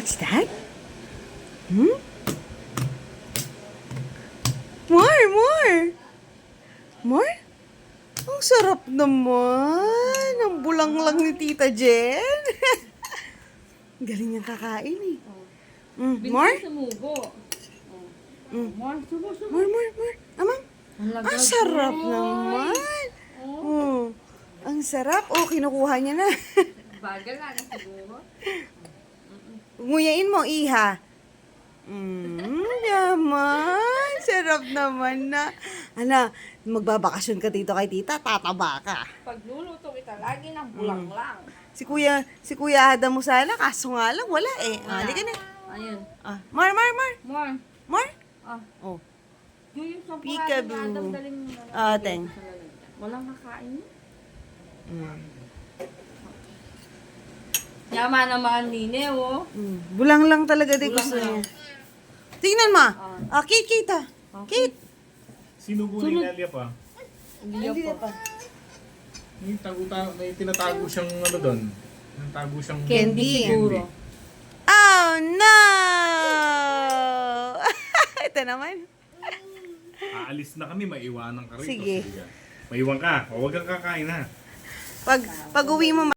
What's that? Hmm? More, more! More? Ang sarap naman. Ang bulanglang ni Tita Jen. Galing niyang kakain eh. More? Binigay sa mugo. More, subo. More. Amang? Ang sarap naman. Oh, ang sarap. Oh, kinukuha niya na. Bagal na siguro. Nguyain mo, iha. Yaman. Sarap naman na. Ano, magbabakasyon ka dito kay tita, tataba ka. Pag luluto kita, lagi ng bulang lang. Si Kuya Adam mo sana, kaso nga lang, wala eh. Halika na. Ayun. More. More. More? Ah. Oh. Yung sampurado Peekaboo. na Adam, daling mo na. Teng. Walang kakain. Mm. Yaman naman nine, oh. Bulang lang talaga din Bulang gusto lang. niya. Tingnan mo. Kate. Kate. Sinubo ni Nelia pa. Hindi pa. May tinatago siyang ano doon. Tinatago siyang Candy siguro. Oh, no! Ito naman. Aalis na kami, maiwanan ka rito. Sige. Maiwan ka. Huwag kang kakain ha. Pag uwi mo,